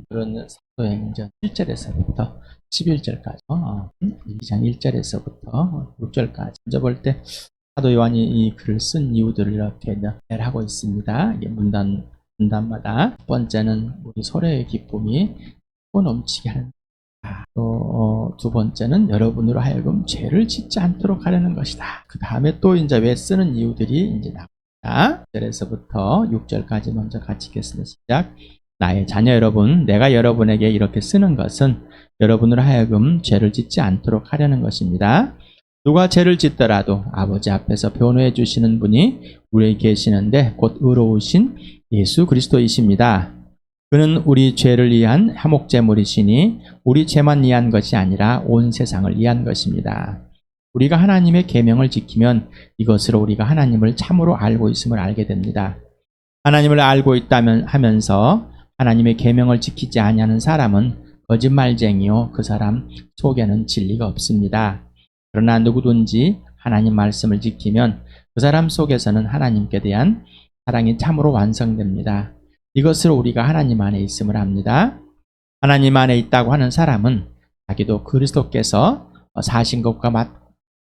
그런 사도행전 1절에서부터 11절까지 2장 1절에서부터 6절까지 먼저 볼 때 사도 요한이 이 글을 쓴 이유들을 이렇게 하고 있습니다. 이게 문단마다 첫 번째는 우리 서로의 기쁨이 넘치게 하는 것이다. 또 두 번째는 여러분으로 하여금 죄를 짓지 않도록 하려는 것이다. 그 다음에 또 이제 왜 쓰는 이유들이 이제 나옵니다. 1절에서부터 6절까지 먼저 같이 읽겠습니다. 시작. 나의 자녀 여러분, 내가 여러분에게 이렇게 쓰는 것은 여러분으로 하여금 죄를 짓지 않도록 하려는 것입니다. 누가 죄를 짓더라도 아버지 앞에서 변호해 주시는 분이 우리에게 계시는데 곧 의로우신 예수 그리스도이십니다. 그는 우리 죄를 위한 화목제물이시니 우리 죄만 위한 것이 아니라 온 세상을 위한 것입니다. 우리가 하나님의 계명을 지키면 이것으로 우리가 하나님을 참으로 알고 있음을 알게 됩니다. 하나님을 알고 있다면 하면서 하나님의 계명을 지키지 아니하는 사람은 거짓말쟁이요 그 사람 속에는 진리가 없습니다. 그러나 누구든지 하나님 말씀을 지키면 그 사람 속에서는 하나님께 대한 사랑이 참으로 완성됩니다. 이것으로 우리가 하나님 안에 있음을 합니다. 하나님 안에 있다고 하는 사람은 자기도 그리스도께서 사신 것과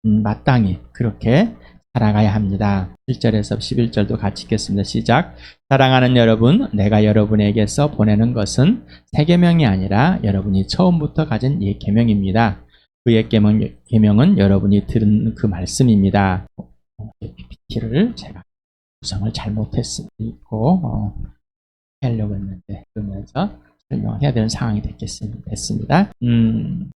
마땅히 그렇게 살아가야 합니다. 1절에서 11절도 같이 읽겠습니다. 시작. 사랑하는 여러분, 내가 여러분에게서 보내는 것은 새 계명이 아니라 여러분이 처음부터 가진 옛 계명입니다. 그 옛 계명은 여러분이 들은 그 말씀입니다. PPT를 제가 구성을 잘못했고 하려고 했는데 그러면서 설명해야 되는 상황이 됐습니다.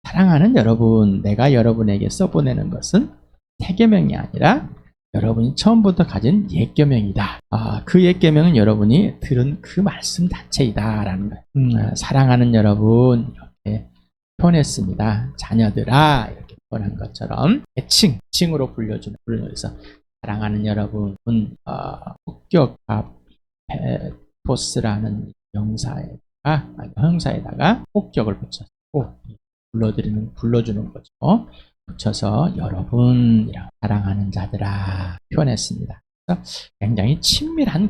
사랑하는 여러분, 내가 여러분에게 써보내는 것은 새 계명이 아니라 여러분이 처음부터 가진 옛 계명이다. 그 옛 계명은 여러분이 들은 그 말씀 자체이다라는 거예요. 사랑하는 여러분 이렇게 표현했습니다. 자녀들아 이렇게 표현한 것처럼 애칭으로 불러서 사랑하는 여러분, 폭격과 토스라는 형사에다가 폭격을 붙였고 불러주는 거죠. 붙여서 여러분이라고 사랑하는 자들아 표현했습니다. 그래서 굉장히 친밀한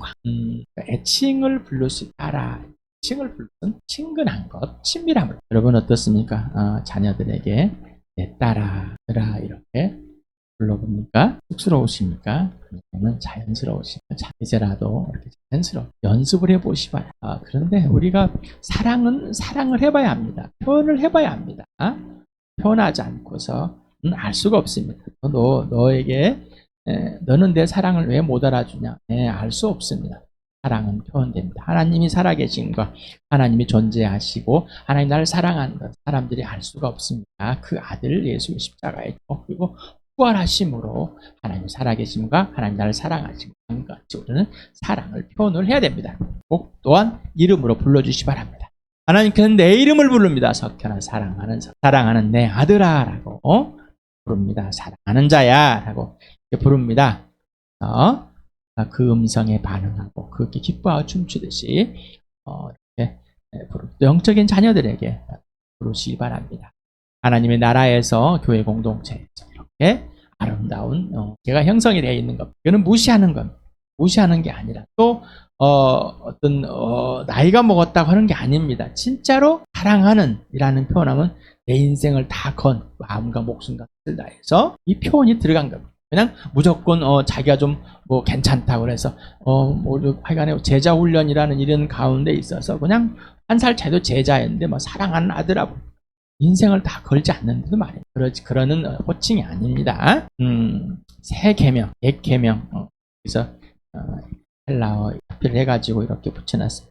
애칭을 부를 수 있다라. 애칭을 부르는 친근한 것, 친밀함을. 여러분 어떻습니까? 자녀들에게 내 딸아들아 이렇게 불러봅니까? 쑥스러우십니까? 아니면 자연스러우십니까? 이제라도 이렇게 자연스러워 연습을 해보시 봐요. 그런데 우리가 사랑을 해봐야 합니다. 표현을 해봐야 합니다. 표현하지 않고서 알 수가 없습니다. 너에게 너는 내 사랑을 왜 못 알아주냐? 알 수 없습니다. 사랑은 표현됩니다. 하나님이 살아계신 것, 하나님이 존재하시고 하나님 나를 사랑하는 것 사람들이 알 수가 없습니다. 그 아들 예수의 십자가에 그리고 부활하심으로 하나님 살아계심과 하나님 나를 사랑하신 것 같이 우리는 사랑을 표현을 해야 됩니다. 꼭 또한 이름으로 불러주시 바랍니다. 하나님께서는 내 이름을 부릅니다. 석현아 사랑하는 내 아들아 라고 부릅니다. 사랑하는 자야 라고 부릅니다. 그 음성에 반응하고 그렇게 기뻐하고 춤추듯이 이렇게 영적인 자녀들에게 부르시기 바랍니다. 하나님의 나라에서 교회 공동체에서 이렇게 아름다운 제가 형성이 되어 있는 것. 이거는 무시하는 겁니다. 무시하는 게 아니라 또 어떤 나이가 먹었다고 하는 게 아닙니다. 진짜로 사랑하는 이라는 표현하면 내 인생을 다 건 마음과 목숨과 뜻을 다해서 이 표현이 들어간 겁니다. 그냥 무조건 자기가 좀 뭐 괜찮다고 그래서 하여간에 제자 훈련이라는 이런 가운데 있어서 그냥 한 살 차이도 제자였는데 뭐 사랑하는 아들하고 인생을 다 걸지 않는데도 말이에요. 그러는 호칭이 아닙니다. 새 계명, 옛 계명. 그래서 헬라어 합필 해가지고 이렇게 붙여놨어요.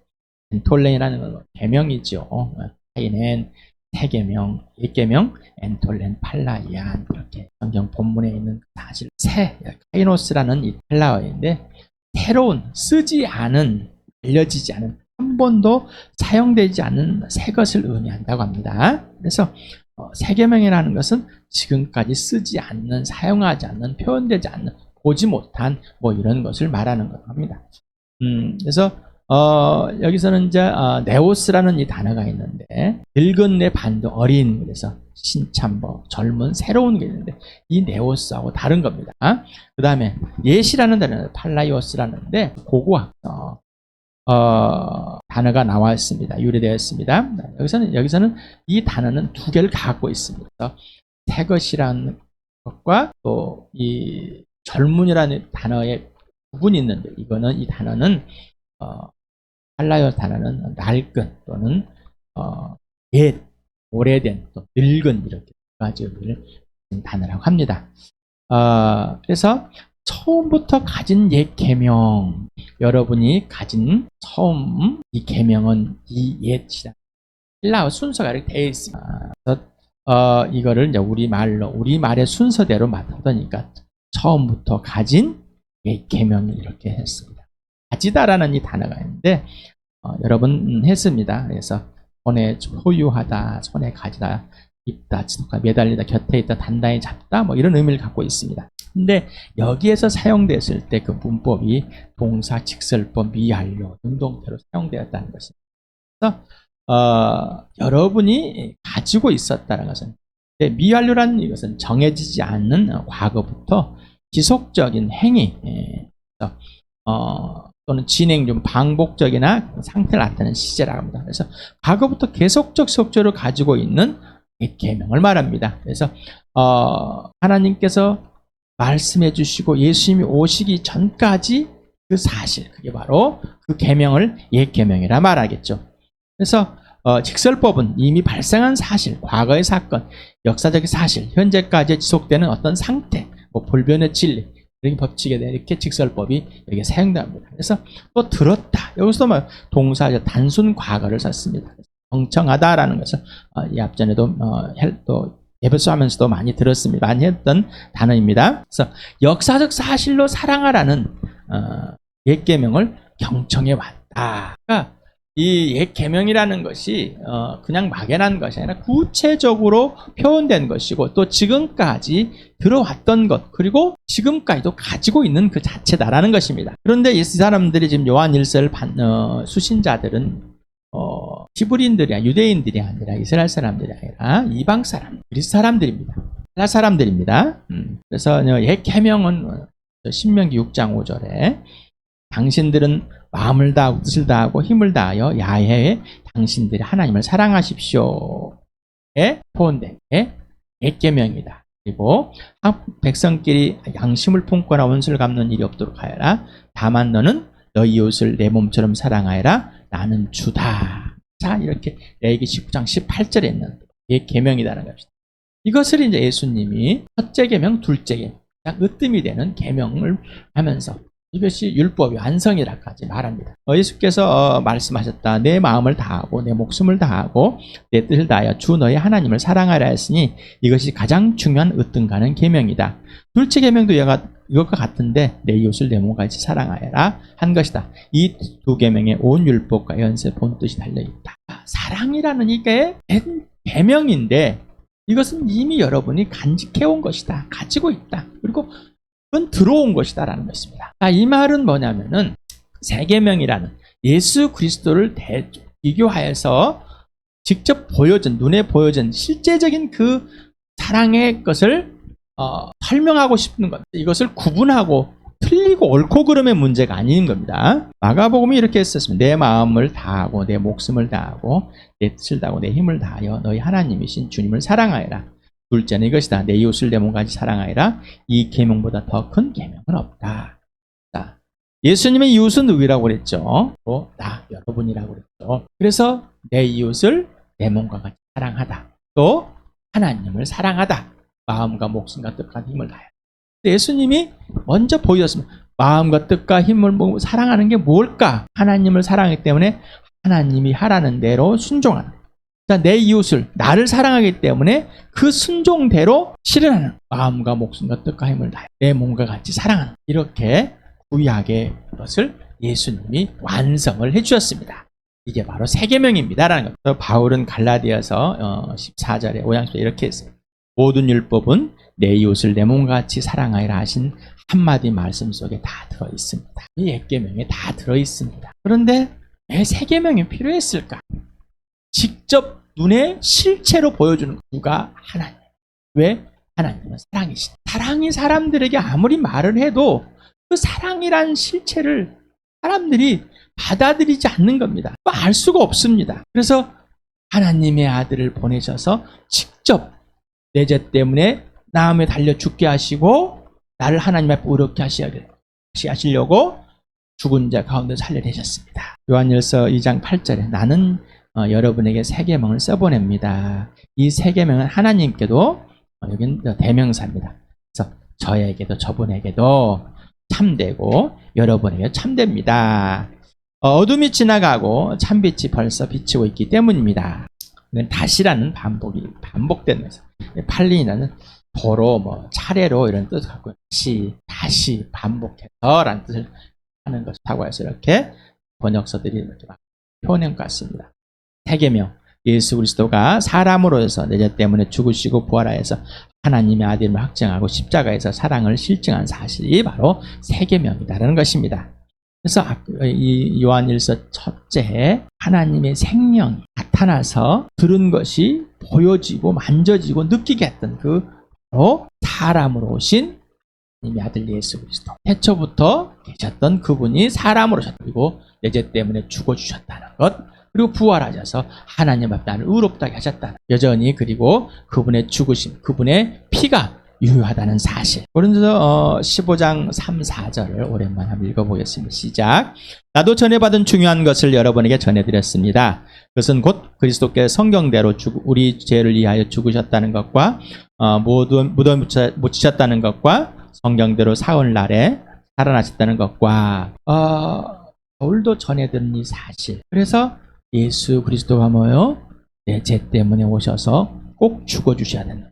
엔톨렌이라는 건 계명이죠. 하이넨 새 계명, 옛 계명, 엔톨렌 팔라이안 이렇게 성경 본문에 있는 사실 새 카이노스라는 이 헬라어인데 새로운 쓰지 않은 알려지지 않은 한 번도 사용되지 않은 새 것을 의미한다고 합니다. 그래서 새 계명이라는 것은 지금까지 쓰지 않는 사용하지 않는 표현되지 않는 보지 못한 뭐 이런 것을 말하는 겁니다. 그래서 여기서는 이제 네오스라는 이 단어가 있는데 늙은 내 반도 어린 그래서 신참버 젊은 새로운 게 있는데 이 네오스하고 다른 겁니다. 그 다음에 예시라는 단어는 팔라이오스라는데 고고학 단어가 나와 있습니다. 유래되어 있습니다. 여기서는 이 단어는 두 개를 갖고 있습니다. 새 것이라는 것과 또 이 젊은이라는 단어의 부분이 있는데, 이 단어는 할라요 단어는 낡은 또는 옛, 오래된, 또 늙은, 이렇게 두 가지 의미를 가진 단어라고 합니다. 그래서 처음부터 가진 옛 계명, 여러분이 가진 처음 이 계명은 이 옛이다. 헬라어 순서가 이렇게 되어 있습니다. 이거를 이제 우리말의 순서대로 맡아보니까 처음부터 가진 옛 계명이 이렇게 했습니다. 가지다라는 이 단어가 있는데, 여러분 했습니다. 그래서 손에 소유하다, 손에 가지다, 입다, 지독하다, 매달리다, 곁에 있다, 단단히 잡다, 뭐 이런 의미를 갖고 있습니다. 근데 여기에서 사용됐을 때 그 문법이 동사, 직설법, 미완료, 능동태로 사용되었다는 것입니다. 그래서 여러분이 가지고 있었다는 것은, 미완료라는 이것은 정해지지 않는 과거부터 지속적인 행위, 또는 진행 중 반복적이나 상태를 나타내는 시제라고 합니다. 그래서 과거부터 지속적으로 가지고 있는 계명을 말합니다. 그래서 하나님께서 말씀해 주시고 예수님이 오시기 전까지 그 사실, 그게 바로 그 계명을 옛 계명이라 말하겠죠. 그래서 직설법은 이미 발생한 사실, 과거의 사건, 역사적인 사실, 현재까지 지속되는 어떤 상태, 불변의 진리, 이렇게 법칙에 대해 이렇게 직설법이 여기에 사용됩니다. 그래서 또 들었다, 여기서도 동사 단순 과거를 썼습니다. 경청하다라는 것은 이 앞전에도 또 에베소 하면서도 많이 들었습니다. 많이 했던 단어입니다. 그래서 역사적 사실로 사랑하라는 옛 계명을 경청해 왔다. 그러니까 이 옛 계명이라는 것이 그냥 막연한 것이 아니라 구체적으로 표현된 것이고, 또 지금까지 들어왔던 것, 그리고 지금까지도 가지고 있는 그 자체다라는 것입니다. 그런데 이 사람들이 지금 요한 1서를 수신자들은 히브리인들이 유대인들이 아니라 이스라엘 사람들이 아니라 이방 사람, 그리스 사람들입니다. 헬라 사람들입니다. 그래서 옛 계명은 신명기 6장 5절에 당신들은 마음을 다하고 뜻을 다하고 힘을 다하여 야훼에 당신들이 하나님을 사랑하십시오에 포함된 옛 계명이다. 그리고 백성끼리 양심을 품거나 원수를 갚는 일이 없도록 하여라. 다만 너는 너희 이웃을 내 몸처럼 사랑하여라. 나는 주다. 자, 이렇게 레위기 19장 18절에 있는 옛 계명이라는 것입니다. 이것을 이제 예수님이 첫째 계명, 둘째 계명, 으뜸이 되는 계명을 하면서 이것이 율법의 완성이라까지 말합니다. 예수께서 말씀하셨다. 내 마음을 다하고 내 목숨을 다하고 내 뜻을 다하여 주 너의 하나님을 사랑하라 했으니 이것이 가장 중요한 으뜸가는 계명이다. 둘째 계명도 이것과 같은데 내 이웃을 내 몸같이 사랑하여라 한 것이다. 이 두 계명에 온 율법과 연세 본 뜻이 달려있다. 사랑이라는 이게 계명인데 이것은 이미 여러분이 간직해온 것이다. 가지고 있다. 그리고 그건 들어온 것이다라는 것입니다. 이 말은 뭐냐면은 새 계명이라는 예수 그리스도를 비교하여서 직접 눈에 보여준 실제적인 그 사랑의 것을 설명하고 싶은 것. 이것을 구분하고 틀리고 옳고 그름의 문제가 아닌 겁니다. 마가복음이 이렇게 했었습니다. 내 마음을 다하고 내 목숨을 다하고 내 뜻을 다하고 내 힘을 다하여 너희 하나님이신 주님을 사랑하여라. 둘째는 이것이다. 내 이웃을 내 몸같이 사랑하여라. 이 계명보다 더 큰 계명은 없다. 자, 예수님의 이웃은 누구라고 그랬죠? 또 나, 여러분이라고 그랬죠. 그래서 내 이웃을 내 몸과 같이 사랑하다. 또 하나님을 사랑하다. 마음과 목숨과 뜻과 힘을 다해. 예수님이 먼저 보여줬습니다. 마음과 뜻과 힘을 사랑하는 게 뭘까? 하나님을 사랑하기 때문에 하나님이 하라는 대로 순종하는. 내 이웃을, 나를 사랑하기 때문에 그 순종대로 실현하는, 마음과 목숨과 뜻과 힘을 다해 내 몸과 같이 사랑하는, 이렇게 구약의 것을 예수님이 완성을 해주셨습니다. 이게 바로 새 계명입니다라는 것. 바울은 갈라디아서 14절에 5장에 이렇게 했어요. 모든 율법은 내 이웃을 내 몸과 같이 사랑하여라 하신 한마디 말씀 속에 다 들어있습니다. 이 옛 계명에 다 들어있습니다. 그런데 왜 새 계명이 필요했을까? 직접 눈에 실체로 보여주는 누가? 하나님. 왜? 하나님은 사랑이시다. 사랑이 사람들에게 아무리 말을 해도 그 사랑이란 실체를 사람들이 받아들이지 않는 겁니다. 알 수가 없습니다. 그래서 하나님의 아들을 보내셔서 직접 내 죄 때문에 나음에 달려 죽게 하시고 나를 하나님 앞에 의롭게 하시려고 죽은 자 가운데 살려내셨습니다. 요한일서 2장 8절에 나는 여러분에게 새 계명을 써보냅니다. 이 새 계명은 하나님께도 여긴 대명사입니다. 그래서 저에게도 저분에게도 참되고 여러분에게 참됩니다. 어둠이 지나가고 참빛이 벌써 비치고 있기 때문입니다. 다시라는 반복되면서 팔린이라는 도로 차례로 이런 뜻을 갖고 다시 반복해서라는 뜻을 하는 것이라고 해서 이렇게 번역서들이 이렇게 표현한 것 같습니다. 새 계명, 예수 그리스도가 사람으로서 내 죄 때문에 죽으시고 부활하여서 하나님의 아들임을 확증하고 십자가에서 사랑을 실증한 사실이 바로 새 계명이다라는 것입니다. 그래서 이 요한일서 첫째 하나님의 생명이 나타나서 들은 것이 보여지고 만져지고 느끼게 했던 그 바로 사람으로 오신 하나님의 아들 예수 그리스도. 태초부터 계셨던 그분이 사람으로 오셨다. 그리고 내 죄 때문에 죽어주셨다는 것. 그리고 부활하셔서 하나님 앞에 나를 의롭다게 하셨다. 여전히 그리고 그분의 죽으심, 그분의 피가 유효하다는 사실. 고린도서 15장 3, 4절을 오랜만에 한번 읽어보겠습니다. 시작. 나도 전해받은 중요한 것을 여러분에게 전해드렸습니다. 그것은 곧 그리스도께서 성경대로 우리 죄를 위하여 죽으셨다는 것과 무덤에 묻히셨다는 것과 성경대로 사흘날에 살아나셨다는 것과 바울도 전해드린 이 사실. 그래서 예수 그리스도가 뭐요? 내 죄 때문에 오셔서 꼭 죽어주셔야 된다.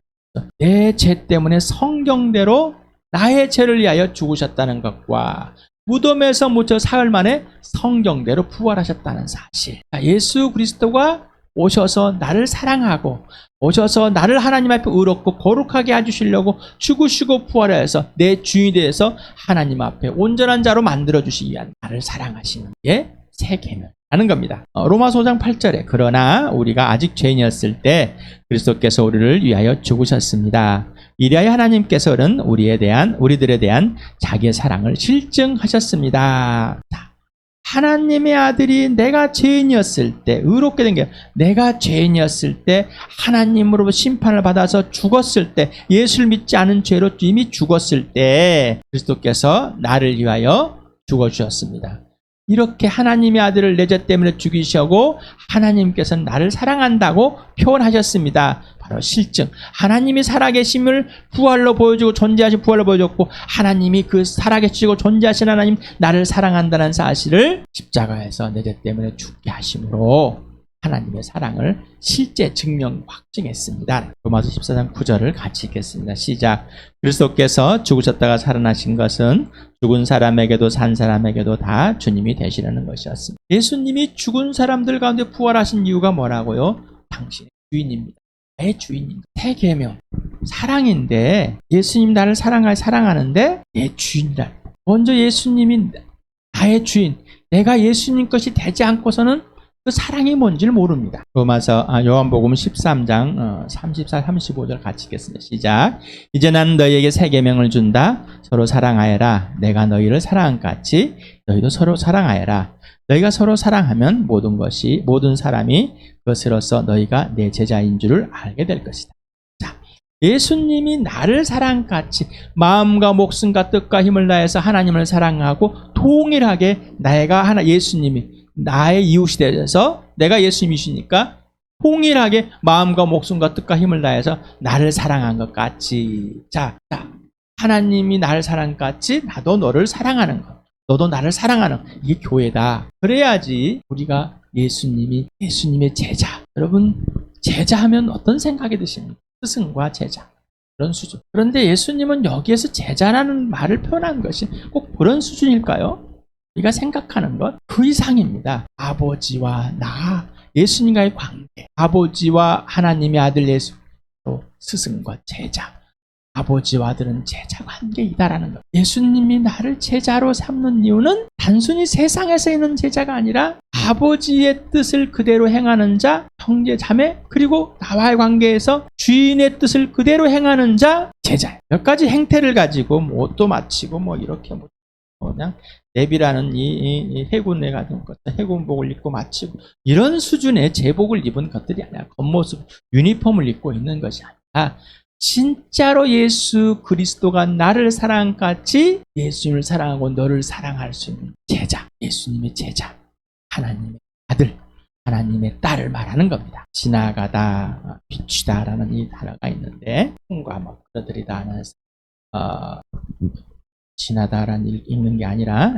내 죄 때문에 성경대로 나의 죄를 위하여 죽으셨다는 것과 무덤에서 묻혀 사흘 만에 성경대로 부활하셨다는 사실. 예수 그리스도가 오셔서 나를 사랑하고 오셔서 나를 하나님 앞에 의롭고 거룩하게 해주시려고 죽으시고 부활하여서 내 주인이 되어서 하나님 앞에 온전한 자로 만들어주시기 위한 나를 사랑하시는 게 새 계명이라는 겁니다. 로마서 5장 8절에 그러나 우리가 아직 죄인이었을 때 그리스도께서 우리를 위하여 죽으셨습니다. 이리하여 하나님께서는 우리들에 대한 자기의 사랑을 실증하셨습니다. 하나님의 아들이 내가 죄인이었을 때 의롭게 된 게 내가 죄인이었을 때 하나님으로부터 심판을 받아서 죽었을 때 예수를 믿지 않은 죄로 이미 죽었을 때 그리스도께서 나를 위하여 죽어주셨습니다. 이렇게 하나님의 아들을 내 죄 때문에 죽이시고 하나님께서는 나를 사랑한다고 표현하셨습니다. 바로 실증. 하나님이 살아계심을 부활로 보여주고 존재하신 부활로 보여줬고 하나님이 그 살아계시고 존재하신 하나님 나를 사랑한다는 사실을 십자가에서 내 죄 때문에 죽게 하심으로 하나님의 사랑을 실제 증명 확증했습니다. 로마서 14장 9절을 같이 읽겠습니다. 시작. 그리스도께서 죽으셨다가 살아나신 것은 죽은 사람에게도 산 사람에게도 다 주님이 되시려는 것이었습니다. 예수님이 죽은 사람들 가운데 부활하신 이유가 뭐라고요? 당신의 주인입니다. 내 주인입니다. 새 계명, 사랑인데 예수님 나를 사랑하는데 내 주인이라. 먼저 예수님이 나의 주인, 내가 예수님 것이 되지 않고서는 그 사랑이 뭔지를 모릅니다. 요한복음 13장 34, 35절 같이 읽겠습니다. 시작. 이제 난 너희에게 새 계명을 준다. 서로 사랑하여라. 내가 너희를 사랑한 것 같이 너희도 서로 사랑하여라. 너희가 서로 사랑하면 모든 사람이 그것으로써 너희가 내 제자인 줄을 알게 될 것이다. 자, 예수님이 나를 사랑같이 마음과 목숨과 뜻과 힘을 다해서 하나님을 사랑하고 동일하게 예수님이 나의 이웃이 되어서 내가 예수님이시니까 동일하게 마음과 목숨과 뜻과 힘을 다해서 나를 사랑한 것 같이 하나님이 나를 사랑한 것 같이 나도 너를 사랑하는 것, 너도 나를 사랑하는 이게 교회다. 그래야지 우리가 예수님의 제자. 여러분 제자하면 어떤 생각이 드십니까? 스승과 제자 그런 수준. 그런데 예수님은 여기에서 제자라는 말을 표현한 것이 꼭 그런 수준일까요? 우리가 생각하는 것 그 이상입니다. 아버지와 예수님과의 관계, 아버지와 하나님의 아들 예수, 또 스승과 제자, 아버지와 아들은 제자 관계이다라는 것. 예수님이 나를 제자로 삼는 이유는 단순히 세상에서 있는 제자가 아니라 아버지의 뜻을 그대로 행하는 자, 형제, 자매, 그리고 나와의 관계에서 주인의 뜻을 그대로 행하는 자, 제자예요. 몇 가지 행태를 가지고 옷도 마치고 이렇게 그냥 내비라는 이 해군에 가진 것, 해군복을 입고 마치고 이런 수준의 제복을 입은 것들이 아니라 겉모습 유니폼을 입고 있는 것이 아니라 진짜로 예수 그리스도가 나를 사랑같이 예수님을 사랑하고 너를 사랑할 수 있는 제자, 예수님의 제자, 하나님의 아들, 하나님의 딸을 말하는 겁니다. 지나가다, 비추다라는 이 단어가 있는데 통과 뭐 끌어들이다 하는 지나다라는 읽는 게 아니라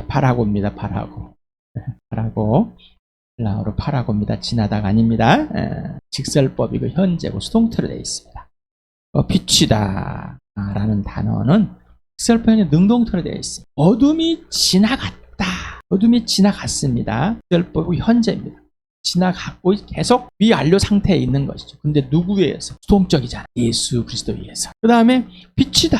파라고입니다. 파라고 헬라어로 파라고입니다. 지나다가 아닙니다. 직설법이고 현재고 수동태로 되어 있습니다. 비추다 라는 단어는 직설표현이 능동태로 되어 있습니다. 어둠이 지나갔다. 어둠이 지나갔습니다. 직설법이고 현재입니다. 지나갔고 계속 위완료 상태에 있는 것이죠. 근데 누구에 의해서? 수동적이잖아. 예수 그리스도에 의해서. 그 다음에 비추다.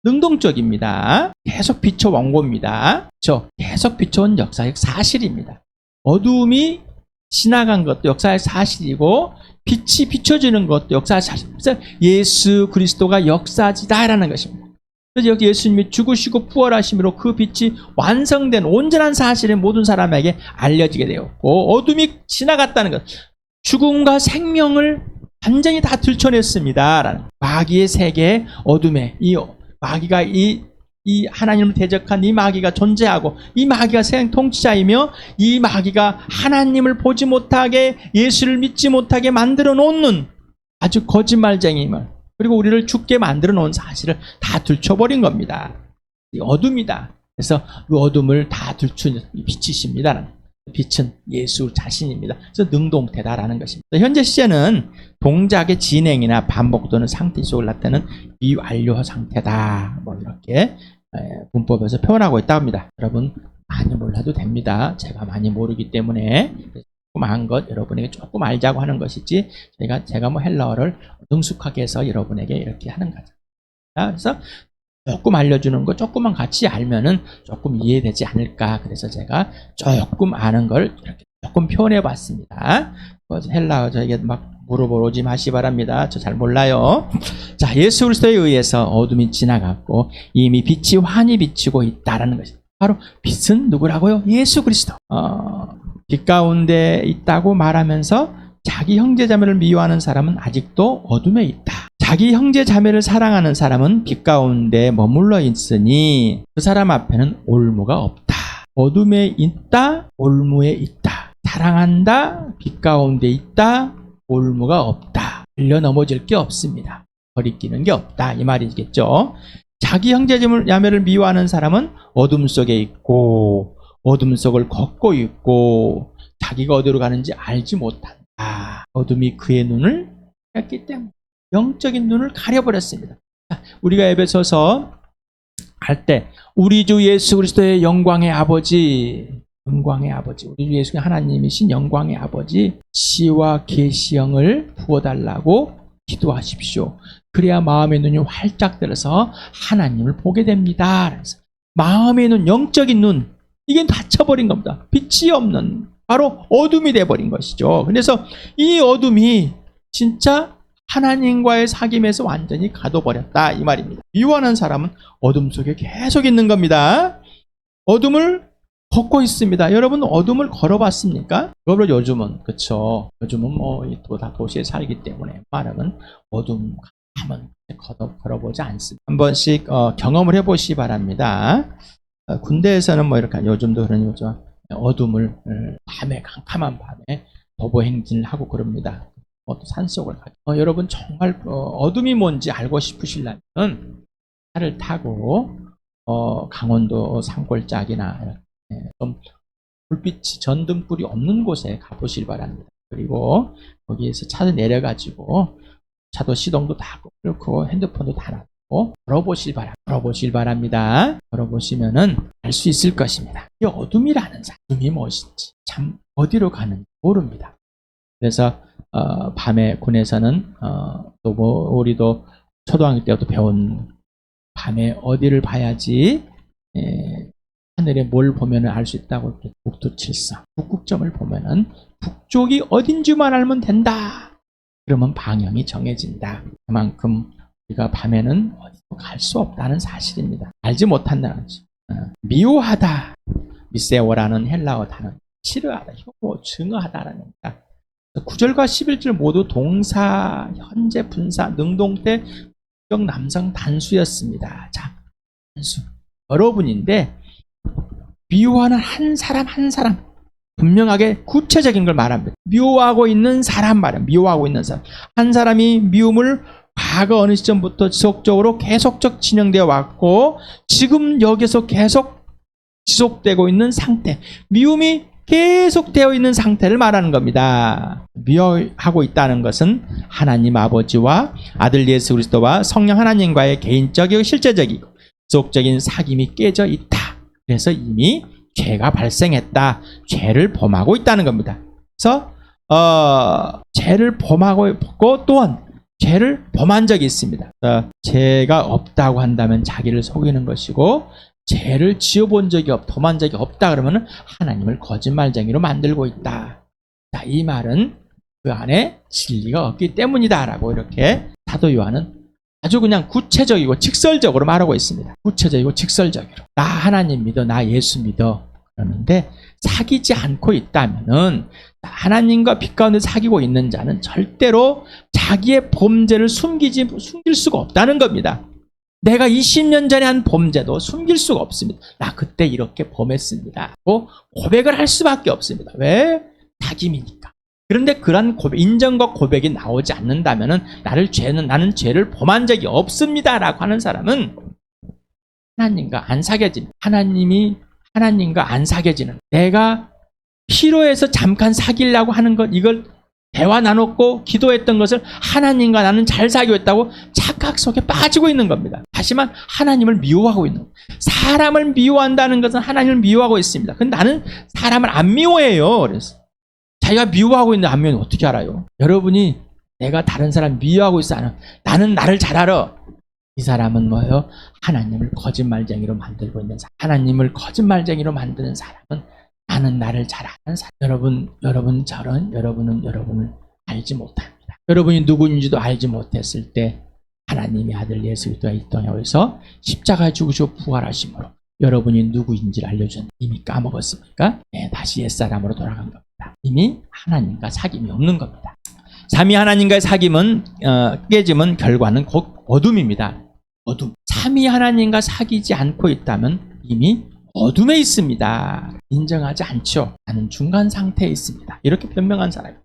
능동적입니다. 계속 비춰온 겁니다. 계속 비춰온 역사적 사실입니다. 어둠이 지나간 것도 역사의 사실이고 빛이 비춰지는 것도 역사의 사실. 그래서 예수 그리스도가 역사지다라는 것입니다. 그래서 여기 예수님이 죽으시고 부활하심으로 그 빛이 완성된 온전한 사실이 모든 사람에게 알려지게 되었고 어둠이 지나갔다는 것. 죽음과 생명을 완전히 다 들춰냈습니다. 라는 마귀의 세계 어둠에 이 마귀가 이 하나님을 대적한 이 마귀가 존재하고 이 마귀가 세상 통치자이며 이 마귀가 하나님을 보지 못하게 예수를 믿지 못하게 만들어 놓는 아주 거짓말쟁이임을 그리고 우리를 죽게 만들어 놓은 사실을 다 들춰버린 겁니다. 이 어둠이다. 그래서 그 어둠을 다 들추는 빛이십니다. 빛은 예수 자신입니다. 그래서 능동태다라는 것입니다. 현재 시제는 동작의 진행이나 반복 또는 상태 속을 나타내는 미완료 상태다. 뭐 이렇게 문법에서 표현하고 있다고 합니다. 여러분 많이 몰라도 됩니다. 제가 많이 모르기 때문에 조금 한 것 여러분에게 조금 알자고 하는 것이지 제가 뭐 헬라어를 능숙하게 해서 여러분에게 이렇게 하는 거죠. 그래서 조금 알려주는 거 조금만 같이 알면은 조금 이해되지 않을까. 그래서 제가 조금 아는 걸 이렇게 조금 표현해 봤습니다. 헬라어 저에게 막 물어보러 오지 마시 바랍니다. 저 잘 몰라요. 자, 예수 그리스도에 의해서 어둠이 지나갔고 이미 빛이 환히 비치고 있다라는 것입니다. 바로 빛은 누구라고요? 예수 그리스도. 빛 가운데 있다고 말하면서 자기 형제 자매를 미워하는 사람은 아직도 어둠에 있다. 자기 형제 자매를 사랑하는 사람은 빛 가운데 머물러 있으니 그 사람 앞에는 올무가 없다. 어둠에 있다, 올무에 있다. 사랑한다, 빛 가운데 있다, 올무가 없다. 흘려 넘어질 게 없습니다. 거리끼는 게 없다. 이 말이겠죠. 자기 형제 자매를 미워하는 사람은 어둠 속에 있고 어둠 속을 걷고 있고 자기가 어디로 가는지 알지 못한다. 어둠이 그의 눈을 뺐기 때문에 영적인 눈을 가려버렸습니다. 우리가 에베소서 할 때 우리 주 예수 그리스도의 영광의 아버지 우리 주 예수 하나님이신 영광의 아버지 지와 계시형을 부어달라고 기도하십시오. 그래야 마음의 눈이 활짝 들어서 하나님을 보게 됩니다. 그래서 마음의 눈, 영적인 눈 이게 닫혀버린 겁니다. 빛이 없는 바로 어둠이 돼버린 것이죠. 그래서 이 어둠이 진짜 하나님과의 사귐에서 완전히 가둬버렸다 이 말입니다. 미워하는 사람은 어둠 속에 계속 있는 겁니다. 어둠을 걷고 있습니다. 여러분 어둠을 걸어봤습니까? 그걸로 요즘은 그쵸? 요즘은 뭐 다 도시에 살기 때문에 말하면 어둠 가면 걸어보지 않습니다. 한 번씩 경험을 해보시기 바랍니다. 군대에서는 뭐 이렇게 요즘도 그런 거죠. 어둠을 밤에 캄캄한 밤에 도보 행진을 하고 그럽니다. 산속을 가죠. 여러분 정말 어둠이 뭔지 알고 싶으시려면 차를 타고 강원도 산골짜기나 좀 불빛이 전등불이 없는 곳에 가보실 바랍니다. 그리고 거기에서 차를 내려가지고 차도 시동도 다 끄고 핸드폰도 다 놔두고 걸어보실 바랍니다. 걸어보시면은 알 수 있을 것입니다. 이 어둠이라는 사람, 어둠이 무엇인지 참 어디로 가는지 모릅니다. 그래서 밤에 군에서는 또 뭐 우리도 초등학교 때부터 배운 밤에 어디를 봐야지 하늘에 뭘 보면 알 수 있다고 북두칠성 북극점을 보면은 북쪽이 어딘지만 알면 된다. 그러면 방향이 정해진다. 그만큼 우리가 밤에는 어디도 갈 수 없다는 사실입니다. 알지 못한다는 거죠. 미워하다. 미세오라는 헬라어 단어. 싫어하다, 혐오, 증오하다라는 겁니다. 9절과 11절 모두 동사, 현재, 분사, 능동태, 격 남성 단수였습니다. 자, 단수. 여러분인데 미워하는 한 사람 한 사람 분명하게 구체적인 걸 말합니다. 미워하고 있는 사람 말이야. 미워하고 있는 사람. 한 사람이 미움을 과거 어느 시점부터 지속적으로 계속적 진행되어 왔고 지금 여기서 계속 지속되고 있는 상태. 미움이 계속되어 있는 상태를 말하는 겁니다. 미워하고 있다는 것은 하나님 아버지와 아들 예수 그리스도와 성령 하나님과의 개인적이고 실제적이고 지속적인 사귐이 깨져 있다. 그래서 이미 죄가 발생했다. 죄를 범하고 있다는 겁니다. 그래서 죄를 범하고 있고 또한 죄를 범한 적이 있습니다. 죄가 없다고 한다면 자기를 속이는 것이고 죄를 지어본 적이 범한 적이 없다 그러면 하나님을 거짓말쟁이로 만들고 있다. 자, 이 말은 그 안에 진리가 없기 때문이다라고 이렇게 사도 요한은 아주 그냥 구체적이고 직설적으로 말하고 있습니다. 구체적이고 직설적으로. 나 하나님 믿어, 나 예수 믿어. 그러는데 사귀지 않고 있다면은 하나님과 빛 가운데 사귀고 있는 자는 절대로 자기의 범죄를 숨길 수가 없다는 겁니다. 내가 20년 전에 한 범죄도 숨길 수가 없습니다. 나 그때 이렇게 범했습니다. 고백을 할 수밖에 없습니다. 왜? 사귐이니까. 그런데 그런 인정과 고백이 나오지 않는다면은 나는 죄를 범한 적이 없습니다라고 하는 사람은 하나님과 안 사귀어집니다. 하나님과 안 사귀어지는, 내가 필요해서 잠깐 사귀려고 하는 것, 이걸 대화 나눴고 기도했던 것을 하나님과 나는 잘 사귀었다고 착각 속에 빠지고 있는 겁니다. 하지만 하나님을 미워하고 있는 겁니다. 사람을 미워한다는 것은 하나님을 미워하고 있습니다. 근데 나는 사람을 안 미워해요. 그래서 자기가 미워하고 있는데 안 미워하는 어떻게 알아요? 여러분이 내가 다른 사람 미워하고 있어 안 나는 나를 잘 알아. 이 사람은 뭐예요? 하나님을 거짓말쟁이로 만들고 있는 사람. 하나님을 거짓말쟁이로 만드는 사람은 나는 나를 잘 아는 사람. 여러분은 여러분을 알지 못합니다. 여러분이 누구인지도 알지 못했을 때 하나님의 아들 예수 그리스도가 이 땅에 오셔서 십자가에 죽으시고 부활하심으로 여러분이 누구인지를 알려줬는데 이미 까먹었습니까? 네, 다시 옛사람으로 돌아간 겁니다. 이미 하나님과 사귐이 없는 겁니다. 삼위 하나님과의 사귐은 깨짐은 결과는 곧 어둠입니다. 어둠. 삼위 하나님과 사귀지 않고 있다면 이미 어둠에 있습니다. 인정하지 않죠. 나는 중간 상태에 있습니다. 이렇게 변명한 사람이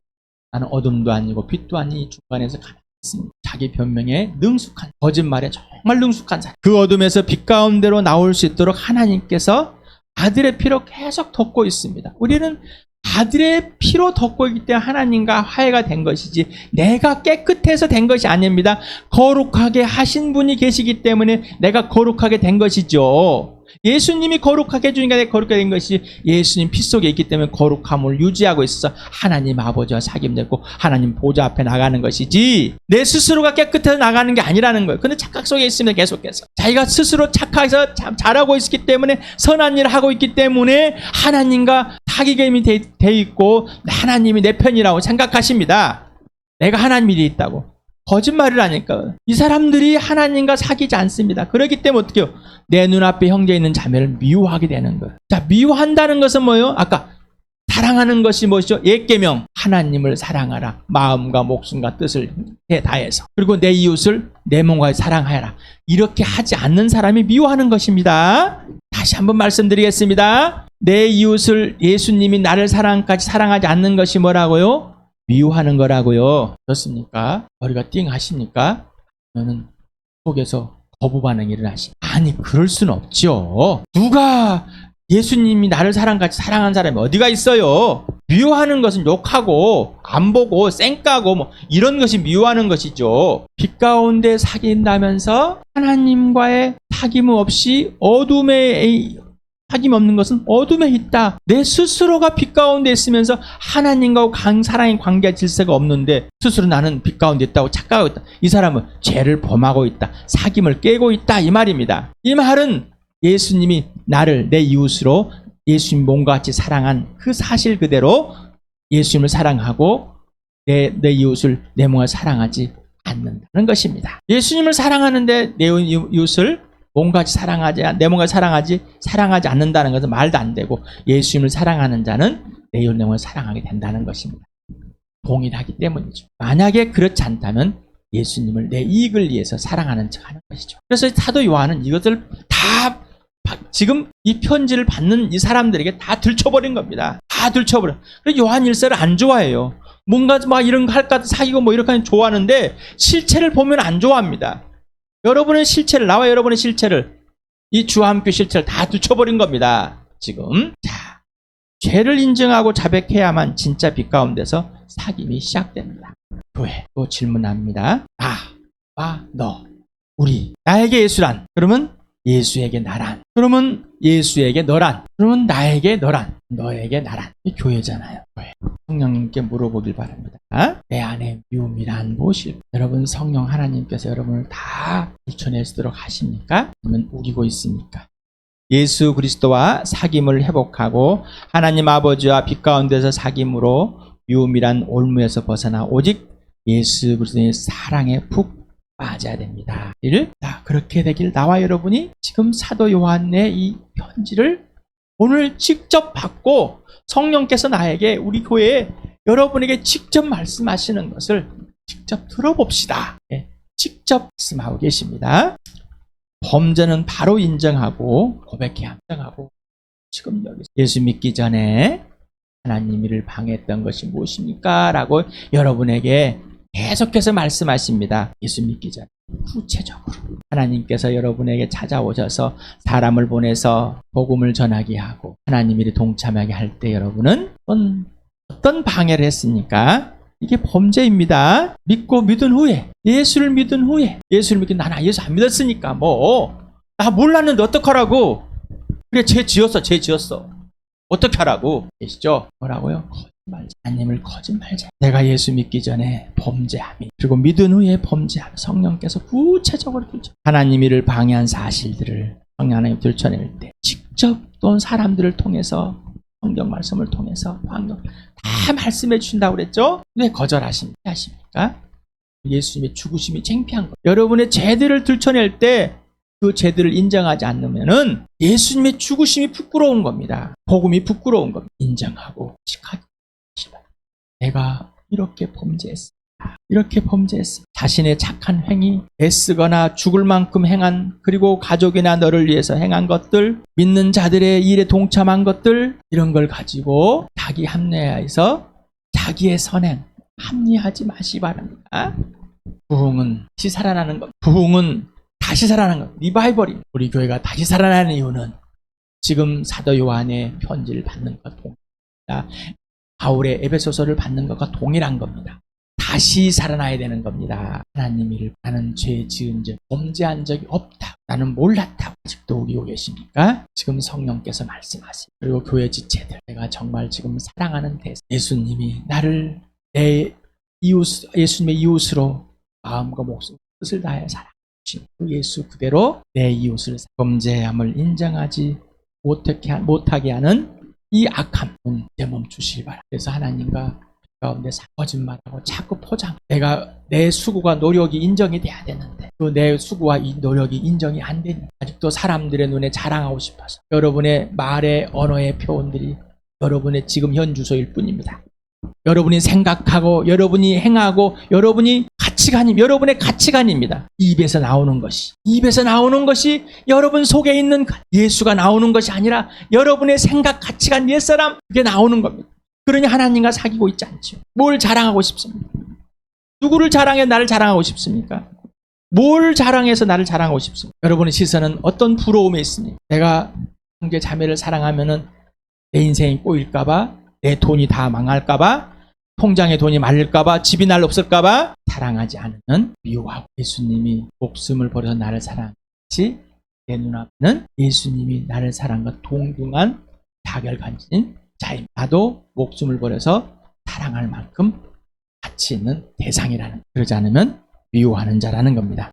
나는 어둠도 아니고 빛도 아니 중간에서 가만히 있습니다. 자기 변명에 능숙한, 거짓말에 정말 능숙한 사람. 그 어둠에서 빛 가운데로 나올 수 있도록 하나님께서 아들의 피로 계속 덮고 있습니다. 우리는 아들의 피로 덮고 있기 때문에 하나님과 화해가 된 것이지 내가 깨끗해서 된 것이 아닙니다. 거룩하게 하신 분이 계시기 때문에 내가 거룩하게 된 것이죠. 예수님이 거룩하게 해주니까 내가 거룩하게 된 것이 예수님 피 속에 있기 때문에 거룩함을 유지하고 있어서 하나님 아버지와 사귐됐고 하나님 보좌 앞에 나가는 것이지 내 스스로가 깨끗해서 나가는 게 아니라는 거예요. 근데 착각 속에 있습니다. 계속해서 자기가 스스로 착각해서 잘하고 있기 때문에 선한 일을 하고 있기 때문에 하나님과 사귐이 돼 있고 하나님이 내 편이라고 생각하십니다. 내가 하나님이 돼 있다고. 거짓말을 하니까 이 사람들이 하나님과 사귀지 않습니다. 그렇기 때문에 어떻게 해요? 내 눈앞에 형제 있는 자매를 미워하게 되는 거예요. 자, 미워한다는 것은 뭐예요? 아까 사랑하는 것이 무엇이죠? 옛계명. 하나님을 사랑하라. 마음과 목숨과 뜻을 다해서. 그리고 내 이웃을 내 몸과 사랑하라. 이렇게 하지 않는 사람이 미워하는 것입니다. 다시 한번 말씀드리겠습니다. 내 이웃을 예수님이 나를 사랑까지 사랑하지 않는 것이 뭐라고요? 미워하는 거라고요. 그렇습니까? 머리가 띵 하십니까? 저는 속에서 거부 반응이 일어나시. 아니, 그럴 수는 없죠. 누가 예수님이 나를 사랑같이 사랑한 사람이 어디가 있어요? 미워하는 것은 욕하고 안 보고 쌩까고 뭐 이런 것이 미워하는 것이죠. 빛 가운데 사귄다면서 하나님과의 사귐 없이 어둠에 사귐 없는 것은 어둠에 있다. 내 스스로가 빛 가운데 있으면서 하나님과 사랑의 관계 질서가 없는데 스스로 나는 빛 가운데 있다고 착각하고 있다. 이 사람은 죄를 범하고 있다. 사귐을 깨고 있다. 이 말입니다. 이 말은 예수님이 나를 내 이웃으로 예수님 몸과 같이 사랑한 그 사실 그대로 예수님을 사랑하고 내 이웃을 내 몸과 사랑하지 않는다는 것입니다. 예수님을 사랑하는데 내 이웃을 몸같이 사랑하지, 내 몸같이 사랑하지 않는다는 것은 말도 안 되고, 예수님을 사랑하는 자는 내 영혼을 사랑하게 된다는 것입니다. 동일하기 때문이죠. 만약에 그렇지 않다면 예수님을 내 이익을 위해서 사랑하는 척 하는 것이죠. 그래서 사도 요한은 이것을 다 지금 이 편지를 받는 이 사람들에게 다 들춰버린 겁니다. 다 들춰버려. 그래서 요한 일서를 안 좋아해요. 뭔가 막 이런 거 할까 사귀고 뭐 이렇게 하면 좋아하는데 실체를 보면 안 좋아합니다. 여러분의 실체를, 나와 여러분의 실체를, 이 주와 함께 실체를 다 들춰버린 겁니다. 지금. 자, 죄를 인정하고 자백해야만 진짜 빛 가운데서 사귐이 시작됩니다. 교회 또 질문합니다. 너, 우리, 나에게 예수란? 그러면 예수에게 나란? 그러면 예수에게 너란? 그러면 나에게 너란? 너에게 나란? 이 교회잖아요. 교회. 성령님께 물어보길 바랍니다. 내 안에 미움이란 무엇일까? 여러분, 성령 하나님께서 여러분을 다 들춰내도록 하십니까? 아니면 우기고 있습니까? 예수 그리스도와 사귐을 회복하고 하나님 아버지와 빛 가운데서 사귐으로 미움이란 올무에서 벗어나 오직 예수 그리스도의 사랑에 푹 빠져야 됩니다. 그렇게 되길, 나와 여러분이 지금 사도 요한의 이 편지를 오늘 직접 받고 성령께서 나에게, 우리 교회에 여러분에게 직접 말씀하시는 것을 직접 들어봅시다. 직접 말씀하고 계십니다. 범죄는 바로 인정하고 고백해야 인정하고, 지금 여기 예수 믿기 전에 하나님 일을 방해했던 것이 무엇입니까? 라고 여러분에게 계속해서 말씀하십니다. 예수 믿기 전에 구체적으로 하나님께서 여러분에게 찾아오셔서 사람을 보내서 복음을 전하게 하고 하나님 일에 동참하게 할 때 여러분은 어떤 방해를 했습니까? 이게 범죄입니다. 믿고 믿은 후에, 예수를 믿은 후에, 예수를 믿기, 나는 예수 안 믿었으니까 나 몰랐는데 어떡하라고. 그래, 죄 지었어. 어떻게 하라고. 계시죠? 뭐라고요? 거짓말자. 하나님을 거짓말자. 내가 예수 믿기 전에 범죄함이, 그리고 믿은 후에 범죄함. 성령께서 구체적으로 하나님 일을 방해한 사실들을 성령 하나님 들춰낼 때 직접 또는 사람들을 통해서, 성경 말씀을 통해서 다 말씀해 주신다고 그랬죠? 왜 거절하십니까? 예수님의 죽으심이 창피한 것. 여러분의 죄들을 들춰낼 때 그 죄들을 인정하지 않으면은 예수님의 죽으심이 부끄러운 겁니다. 복음이 부끄러운 겁니다. 인정하고 내가 이렇게 범죄했어. 자신의 착한 행위, 애쓰거나 죽을 만큼 행한, 그리고 가족이나 너를 위해서 행한 것들, 믿는 자들의 일에 동참한 것들, 이런 걸 가지고 자기 합리화해서 자기의 선행 합리하지 마시 바랍니다. 부흥은 다시 살아나는 것. 부흥은 다시 살아나는 것. 리바이벌이. 우리 교회가 다시 살아나는 이유는 지금 사도 요한의 편지를 받는 것과 동일합니다. 바울의 에베소서를 받는 것과 동일한 겁니다. 다시 살아나야 되는 겁니다. 하나님 일을, 나는 죄 지은 적, 범죄한 적이 없다, 나는 몰랐다. 아직도 우리고 계십니까? 지금 성령께서 말씀하세요. 그리고 교회 지체들, 내가 정말 지금 사랑하는 대상, 예수님이 나를 내 이웃, 예수님의 이웃으로 마음과 목숨, 뜻을 다해 사랑하신 그 예수 그대로 내 이웃을, 범죄함을 인정하지 못하게 하는 이 악함은 이제 멈추시기 바랍니다. 그래서 하나님과 가운데 거짓말하고 자꾸 포장, 내 수고가 노력이 인정이 돼야 되는데 그 내 수고와 이 노력이 인정이 안 되니 아직도 사람들의 눈에 자랑하고 싶어서 여러분의 말의 언어의 표현들이 여러분의 지금 현 주소일 뿐입니다. 여러분이 생각하고 여러분이 행하고 여러분이 여러분의 가치관입니다. 입에서 나오는 것이 여러분 속에 있는 예수가 나오는 것이 아니라 여러분의 생각, 가치관, 옛사람, 그게 나오는 겁니다. 그러니 하나님과 사귀고 있지 않죠. 뭘 자랑하고 싶습니까? 누구를 자랑해 나를 자랑하고 싶습니까? 뭘 자랑해서 나를 자랑하고 싶습니까? 여러분의 시선은 어떤 부러움에 있습니까? 내가 형제 자매를 사랑하면은 내 인생이 꼬일까봐, 내 돈이 다 망할까봐, 통장에 돈이 말릴까봐, 집이 날 없을까봐 사랑하지 않으면 미워하고, 예수님이 목숨을 버려서 나를 사랑하지 내 눈앞에는 예수님이 나를 사랑과 동등한 자결간진 자입니다. 나도 목숨을 버려서 사랑할 만큼 가치 있는 대상이라는, 그러지 않으면 미워하는 자라는 겁니다.